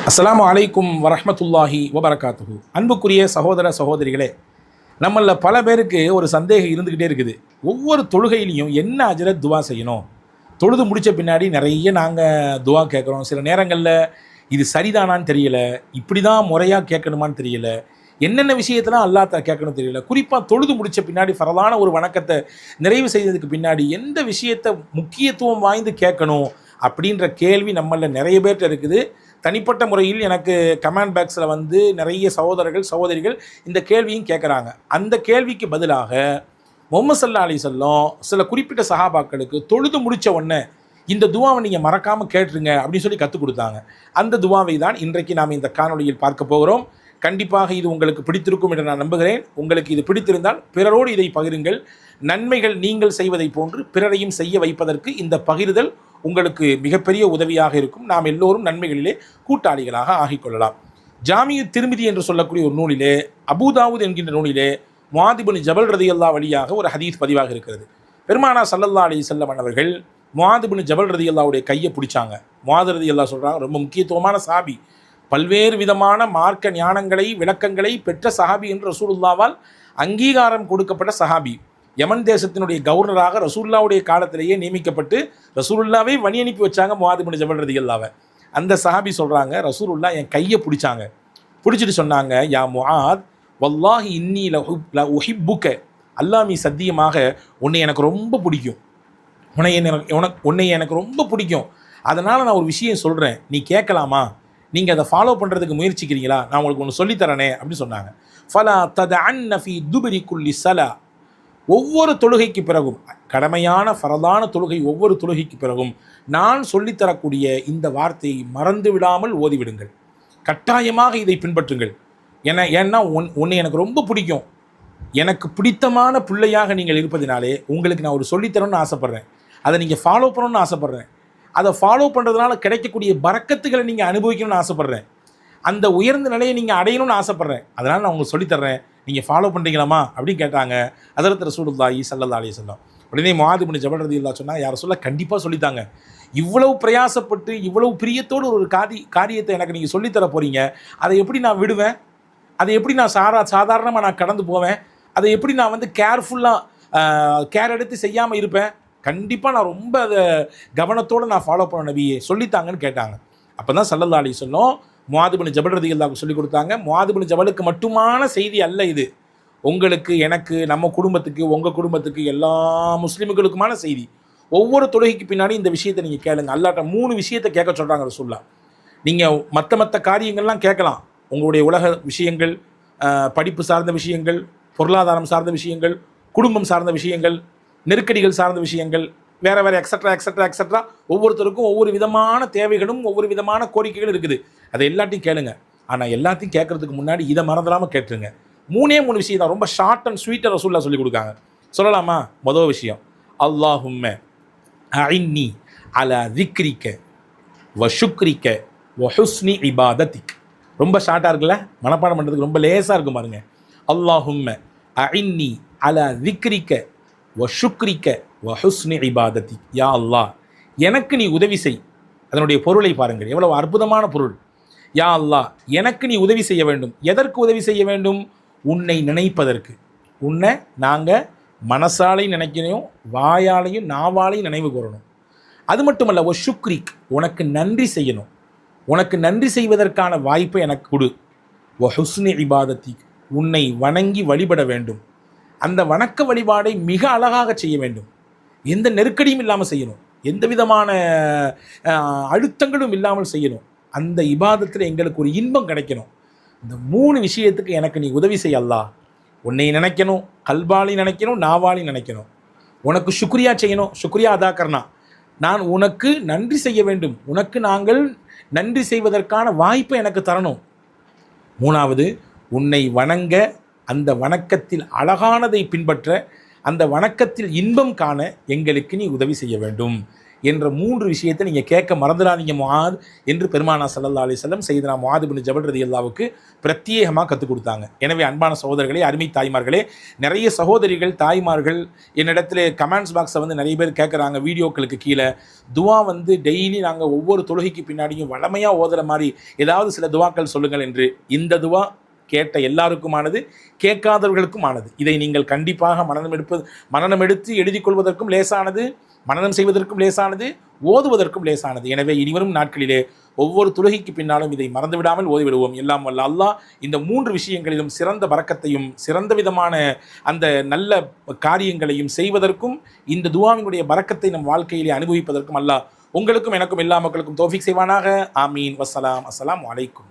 அஸ்ஸலாமு அலைக்கும் வரஹ்மத்துல்லாஹி வபரகாத்துஹு. அன்புக்குரிய சகோதர சகோதரிகளே, நம்மள பல பேருக்கு ஒரு சந்தேகம் இருந்துக்கிட்டே இருக்குது. ஒவ்வொரு தொழுகையிலையும் என்ன அஜரத் துவா செய்யணும்? தொழுது முடித்த பின்னாடி நிறைய நாங்கள் துவா கேட்குறோம். சில நேரங்களில் இது சரிதானான்னு தெரியல, இப்படி தான் முறையாக கேட்கணுமான்னு தெரியல, என்னென்ன விஷயத்தெல்லாம் அல்லாஹ் கேட்கணும் தெரியல. குறிப்பாக தொழுது முடித்த பின்னாடி ஃபரதான ஒரு வணக்கத்தை நிறைவு செய்ததுக்கு பின்னாடி எந்த விஷயத்தை முக்கியத்துவம் வாய்ந்து கேட்கணும் அப்படின்ற கேள்வி நம்மளில் நிறைய பேர்கிட்ட இருக்குது. தனிப்பட்ட முறையில் எனக்கு கமெண்ட் பாக்ஸில் வந்து நிறைய சகோதரர்கள் சகோதரிகள் இந்த கேள்வியும் கேட்குறாங்க. அந்த கேள்விக்கு பதிலாக முஹம்மது ஸல்லல்லாஹு அலைஹி வஸல்லம் சில குறிப்பிட்ட சஹாபாக்களுக்கு தொழுது முடித்த உடனே இந்த துவாவை நீங்கள் மறக்காமல் கேட்டுருங்க அப்படின்னு சொல்லி கற்றுக் கொடுத்தாங்க. அந்த துவாவை தான் இன்றைக்கு நாம் இந்த காணொலியில் பார்க்க போகிறோம். கண்டிப்பாக இது உங்களுக்கு பிடித்திருக்கும் என்று நான் நம்புகிறேன். உங்களுக்கு இது பிடித்திருந்தால் பிறரோடு இதை பகிருங்கள். நன்மைகள் நீங்கள் செய்வதை போன்று பிறரையும் செய்ய வைப்பதற்கு இந்த பகிர்தல் உங்களுக்கு மிகப்பெரிய உதவியாக இருக்கும். நாம் எல்லோரும் நன்மைகளிலே கூட்டாளிகளாக ஆகிக்கொள்ளலாம். ஜாமியு திர்மிதி என்று சொல்லக்கூடிய ஒரு நூலிலே, அபூதாவூத் என்கின்ற நூலிலே முஆத் இப்னு ஜபல் ரலியல்லாஹு வழியாக ஒரு ஹதீஸ் பதிவாக இருக்கிறது. பெருமானார் ஸல்லல்லாஹு அலைஹி வஸல்லம் அவர்கள் முஆத் இப்னு ஜபல் ரலியல்லாஹுடைய கையை பிடிச்சாங்க. முஆத் ரலியல்லாஹு சொல்கிறாங்க, ரொம்ப முக்கியத்துவமான சஹாபி, பல்வேறு விதமான மார்க்க ஞானங்களை விளக்கங்களை பெற்ற சஹாபி என்று ரசூலுல்லாவால் அங்கீகாரம் கொடுக்கப்பட்ட சஹாபி. யமன் தேசத்தினுடைய கவர்னராக ரசூலுல்லாவுடைய காலத்திலேயே நியமிக்கப்பட்டு ரசூலுல்லாவே வழி அனுப்பி வச்சாங்க முஆத் இப்னு ஜபல் ரலியல்லாஹு. அந்த சஹாபி சொல்கிறாங்க, ரசூலுல்லா என் கையை பிடிச்சாங்க. பிடிச்சிட்டு சொன்னாங்க, யா முஆத் வல்லாஹி இன்னி ல உஹிப்புக்க, அல்லாஹ் சத்தியமாக உன்னை எனக்கு ரொம்ப பிடிக்கும், உன்னை எனக்கு ரொம்ப பிடிக்கும். அதனால் நான் ஒரு விஷயம் சொல்கிறேன், நீ கேட்கலாமா? நீங்கள் அதை ஃபாலோ பண்ணுறதுக்கு முயற்சிக்கிறீங்களா? நான் உங்களுக்கு ஒன்று சொல்லித்தரனே அப்படின்னு சொன்னாங்க. ஃபலா ததஅன்ன ஃபீ துபரி குல்லி ஸலா, ஒவ்வொரு தொழுகைக்கு பிறகும், கடமையான ஃபரதான தொழுகை ஒவ்வொரு தொழுகைக்கு பிறகும் நான் சொல்லித்தரக்கூடிய இந்த வார்த்தையை மறந்து விடாமல் ஓதிவிடுங்கள். கட்டாயமாக இதை பின்பற்றுங்கள். ஏன்னா உன்னை எனக்கு ரொம்ப பிடிக்கும், எனக்கு பிடித்தமான பிள்ளையாக நீங்கள் இருப்பதினாலே உங்களுக்கு நான் ஒரு சொல்லித்தரணும்னு ஆசைப்பட்றேன். அதை நீங்கள் ஃபாலோ பண்ணணும்னு ஆசைப்பட்றேன். அதை ஃபாலோ பண்ணுறதுனால கிடைக்கக்கூடிய பரக்கத்துகளை நீங்கள் அனுபவிக்கணும்னு ஆசைப்பட்றேன். அந்த உயர்ந்த நிலையை நீங்கள் அடையணும்னு ஆசைப்பட்றேன். அதனால் நான் உங்களுக்கு சொல்லித்தர்றேன், நீங்கள் ஃபாலோ பண்ணுறீங்களாமா அப்படின்னு கேட்டாங்க ஹதரத் ரசூலுல்லாஹி ஸல்லல்லாஹு அலைஹி வஸல்லம். உடனே முஆத் இப்னு ஜபல் ரலியல்லாஹு சொன்னால், யார் சொல்ல கண்டிப்பாக சொல்லித்தாங்க, இவ்வளவு பிரயாசப்பட்டு இவ்வளவு பிரியத்தோடு ஒரு காரியத்தை எனக்கு நீங்கள் சொல்லித்தர போகிறீங்க, அதை எப்படி நான் விடுவேன்? அதை எப்படி நான் சாதாரணமாக நான் கடந்து போவேன்? அதை எப்படி நான் வந்து கேர் எடுத்து செய்யாமல் இருப்பேன்? கண்டிப்பாக நான் ரொம்ப அதை கவனத்தோடு நான் ஃபாலோ பண்ண நபியே, சொல்லித்தாங்கன்னு கேட்டாங்க. அப்போ தான் ஸல்லல்லாஹு அலைஹி வஸல்லம் முஆத் இப்னு ஜபல் ரலியல்லாஹு சொல்லிக் கொடுத்தாங்க. முஆத் இப்னு ஜபலுக்கு மட்டுமான செய்தி அல்ல இது, உங்களுக்கு, எனக்கு, நம்ம குடும்பத்துக்கு, உங்கள் குடும்பத்துக்கு, எல்லா முஸ்லீம்களுக்குமான செய்தி. ஒவ்வொரு தொழுகைக்கு பின்னாடி இந்த விஷயத்தை நீங்கள் கேளுங்க. அல்லாட்ட 3 விஷயத்தை கேட்க சொல்கிறாங்க ரசூலுல்லாஹ். நீங்கள் மற்ற காரியங்கள்லாம் கேட்கலாம், உங்களுடைய உலக விஷயங்கள், படிப்பு சார்ந்த விஷயங்கள், பொருளாதாரம் சார்ந்த விஷயங்கள், குடும்பம் சார்ந்த விஷயங்கள், நெருக்கடிகள் சார்ந்த விஷயங்கள், வேறு எக்ஸட்ரா ஒவ்வொருத்தருக்கும் ஒவ்வொரு விதமான தேவைகளும் ஒவ்வொரு விதமான கோரிக்கைகள் இருக்குது. அதை எல்லாத்தையும் கேளுங்க. ஆனால் எல்லாத்தையும் கேட்குறதுக்கு முன்னாடி இதை மறந்துடாமல் கேட்டுருங்க. 3 விஷயம் தான், ரொம்ப ஷார்ட் அண்ட் ஸ்வீட்டாக ரசூலுல்லாஹ் சொல்லி கொடுக்காங்க. சொல்லலாமா? முதல் விஷயம், அல்லாஹும்ம அஇன்னி அலா திக்ரிக்க வ ஷுக்ரிக்க வ ஹுஸ்னி இபாதத்திக். ரொம்ப ஷார்ட்டாக இருக்குல்ல, மனப்பாடம் பண்ணுறதுக்கு ரொம்ப லேசாக இருக்கும் பாருங்க. அல்லாஹும்ம அஇன்னி அலா திக்ரிக்க வ ஷுக்ரிக்க வ ஹுஸ்னி இபாதத்திக். யா அல்லாஹ், எனக்கு நீ உதவி செய். அதனுடைய பொருளை பாருங்கள், எவ்வளவு அற்புதமான பொருள். யா அல்லாஹ், எனக்கு நீ உதவி செய்ய வேண்டும். எதற்கு உதவி செய்ய வேண்டும்? உன்னை நினைப்பதற்கு. உன்னை நாங்கள் மனசாலையும் நினைக்கணும், வாயாலையும் நாவாலையும் நினைவு கூறணும். அது மட்டுமல்ல, ஒ ஷுக்ரிக், உனக்கு நன்றி செய்யணும். உனக்கு நன்றி செய்வதற்கான வாய்ப்பை எனக்கு கொடு. ஒ ஹுஸ்னி இபாதத்திக், உன்னை வணங்கி வழிபட வேண்டும். அந்த வணக்க வழிபாடை மிக அழகாக செய்ய வேண்டும். எந்த நெருக்கடியும் இல்லாமல் செய்யணும், எந்த விதமான அழுத்தங்களும் இல்லாமல் செய்யணும். அந்த இபாதத்தில் எங்களுக்கு ஒரு இன்பம் கிடைக்கணும். இந்த 3 விஷயத்துக்கு எனக்கு நீ உதவி செய்ய அல்லாஹ். உன்னை நினைக்கணும், கல்பாலி நினைக்கணும், நாவாலி நினைக்கணும். உனக்கு சுக்ரியா செய்யணும், சுக்ரியா அதா கர்னா, நான் உனக்கு நன்றி செய்ய வேண்டும். உனக்கு நாங்கள் நன்றி செய்வதற்கான வாய்ப்பை எனக்கு தரணும். 3வது, உன்னை வணங்க, அந்த வணக்கத்தில் அழகானதை பின்பற்ற, அந்த வணக்கத்தில் இன்பம் காண எங்களுக்கு நீ உதவி செய்ய வேண்டும். என்ற 3 விஷயத்தை நீங்கள் கேட்க மறந்துடாதீங்க முஆத் என்று பெருமானா ஸல்லல்லாஹு அலைஹி வஸல்லம் சையதுனா முஆத் இப்னு ஜபல் ரலியல்லாஹுவுக்கு பிரத்யேகமாக கற்றுக் கொடுத்தாங்க. எனவே அன்பான சகோதரர்களே, அருமை தாய்மார்களே, நிறைய சகோதரிகள் தாய்மார்கள் என்னிடத்துல கமெண்ட்ஸ் பாக்ஸை வந்து நிறைய பேர் கேட்குறாங்க வீடியோக்களுக்கு கீழே, துவா வந்து டெய்லி நாங்கள் ஒவ்வொரு தொழுகைக்கு பின்னாடியும் வளமையாக ஓதுற மாதிரி ஏதாவது சில துவாக்கள் சொல்லுங்கள் என்று. இந்த துவா கேட்ட எல்லாருக்குமானது, கேட்காதவர்களுக்குமானது. இதை நீங்கள் கண்டிப்பாக மனனம் எடுத்து எழுதிக் கொள்வதற்கும் லேசானது, மனனம் செய்வதற்கும் லேசானது, ஓதுவதற்கும் லேசானது. எனவே இனிவரும் நாட்களிலே ஒவ்வொரு தொழுகைக்கு பின்னாலும் இதை மறந்துவிடாமல் ஓதிவிடுவோம். எல்லாம் வல்ல அல்லாஹ் இந்த 3 விஷயங்களிலும் சிறந்த பரக்கத்தையும் சிறந்த விதமான அந்த நல்ல காரியங்களையும் செய்வதற்கும் இந்த துஆவினுடைய பரக்கத்தை நம் வாழ்க்கையிலே அனுபவிப்பதற்கும் அல்லாஹ் உங்களுக்கும் எனக்கும் எல்லா மக்களுக்கும் தௌஃபீக் செய்வானாக. ஆமீன். வஸ்ஸலாம். அஸ்ஸலாமு அலைக்கும்.